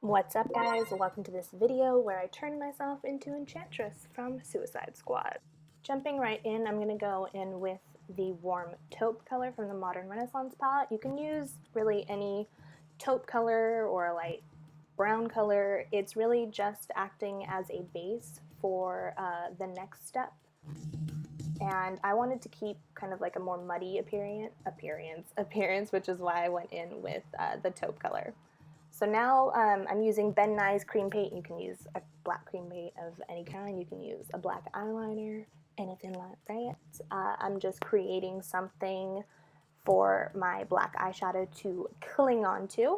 What's up, guys? Welcome to this video where I turn myself into Enchantress from Suicide Squad. Jumping right in, I'm going to go in with the warm taupe color from the Modern Renaissance palette. You can use really any taupe color or light brown color. It's really just acting as a base for the next step. And I wanted to keep kind of like a more muddy appearance, which is why I went in with the taupe color. So now I'm using Ben Nye's cream paint. You can use a black cream paint of any kind. You can use a black eyeliner, anything like that. I'm just creating something for my black eyeshadow to cling onto.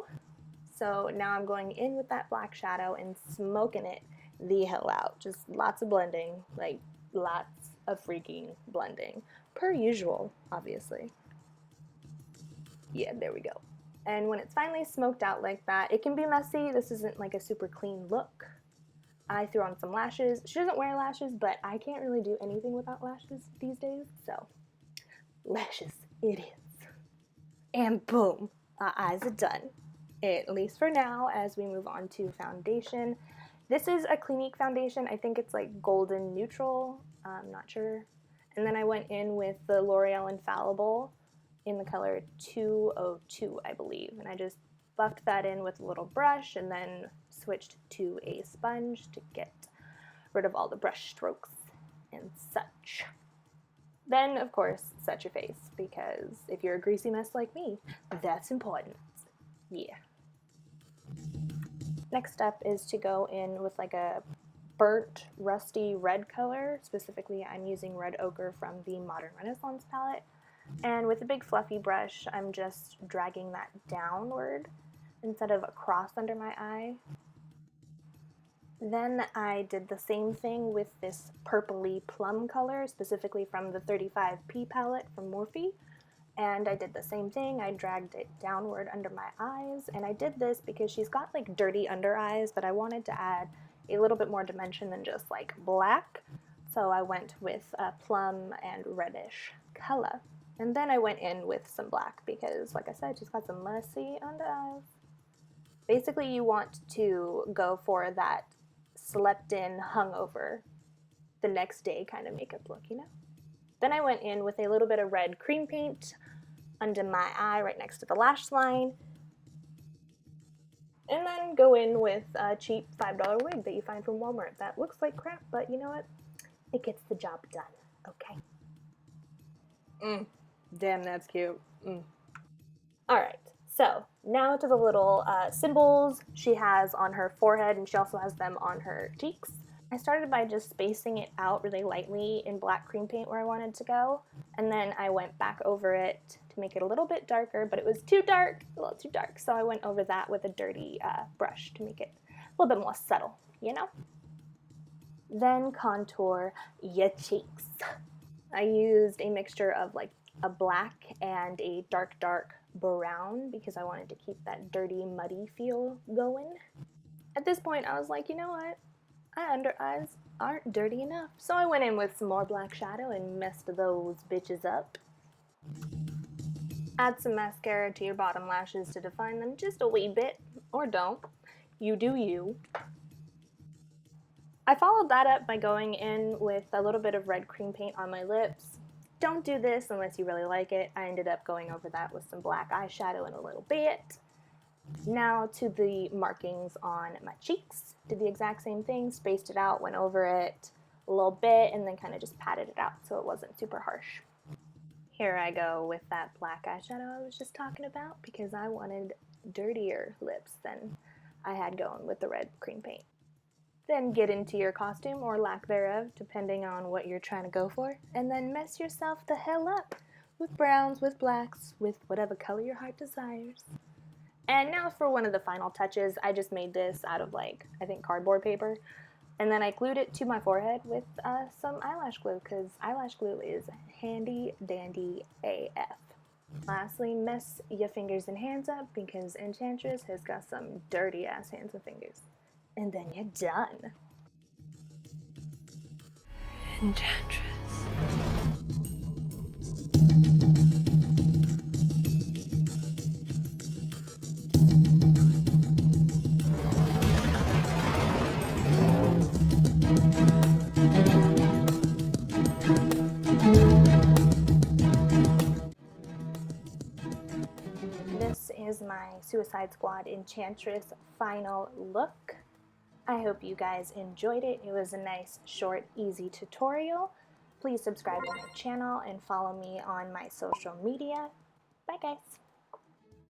So now I'm going in with that black shadow and smoking it the hell out. Just lots of blending, like lots of freaking blending. Per usual, obviously. Yeah, there we go. And when it's finally smoked out like that, it can be messy. This isn't like a super clean look. I threw on some lashes. She doesn't wear lashes, but I can't really do anything without lashes these days, so lashes it is. And boom, our eyes are done. At least for now, as we move on to foundation. This is a Clinique foundation. I think it's like golden neutral. I'm not sure. And then I went in with the L'Oreal Infallible in the color 202, I believe, and I just buffed that in with a little brush and then switched to a sponge to get rid of all the brush strokes and such. Then, of course, set your face, because if you're a greasy mess like me, that's important. Yeah. Next up is to go in with like a burnt, rusty red color. Specifically, I'm using Red Ochre from the Modern Renaissance palette. And with a big fluffy brush, I'm just dragging that downward instead of across under my eye. Then I did the same thing with this purpley plum color, specifically from the 35P palette from Morphe. And I did the same thing. I dragged it downward under my eyes. And I did this because she's got like dirty under eyes, but I wanted to add a little bit more dimension than just like black. So I went with a plum and reddish color. And then I went in with some black because, like I said, she's got some messy under eyes. Basically, you want to go for that slept-in, hungover, the next day kind of makeup look, you know? Then I went in with a little bit of red cream paint under my eye right next to the lash line. And then go in with a cheap $5 wig that you find from Walmart that looks like crap, but you know what? It gets the job done, okay? Damn, that's cute. Alright, so now to the little symbols she has on her forehead, and she also has them on her cheeks. I started by just spacing it out really lightly in black cream paint where I wanted to go, and then I went back over it to make it a little bit darker, but it was too dark, a little too dark, so I went over that with a dirty brush to make it a little bit more subtle, you know? Then contour your cheeks. I used a mixture of like a black and a dark brown because I wanted to keep that dirty, muddy feel going. At this point, I was like, you know what? My under eyes aren't dirty enough. So I went in with some more black shadow and messed those bitches up. Add some mascara to your bottom lashes to define them just a wee bit, or don't. You do you. I followed that up by going in with a little bit of red cream paint on my lips. Don't do this unless you really like it. I ended up going over that with some black eyeshadow in a little bit. Now to the markings on my cheeks. Did the exact same thing, spaced it out, went over it a little bit, and then kind of just patted it out so it wasn't super harsh. Here I go with that black eyeshadow I was just talking about because I wanted dirtier lips than I had going with the red cream paint. Then get into your costume, or lack thereof, depending on what you're trying to go for, and then mess yourself the hell up with browns, with blacks, with whatever color your heart desires. And now for one of the final touches. I just made this out of like, I think cardboard paper, and then I glued it to my forehead with some eyelash glue, because eyelash glue is handy dandy AF. Lastly, mess your fingers and hands up because Enchantress has got some dirty ass hands and fingers. And then you're done. Enchantress. Suicide Squad Enchantress final look. I hope you guys enjoyed it. It was a nice, short, easy tutorial. Please subscribe to my channel and follow me on my social media. Bye guys!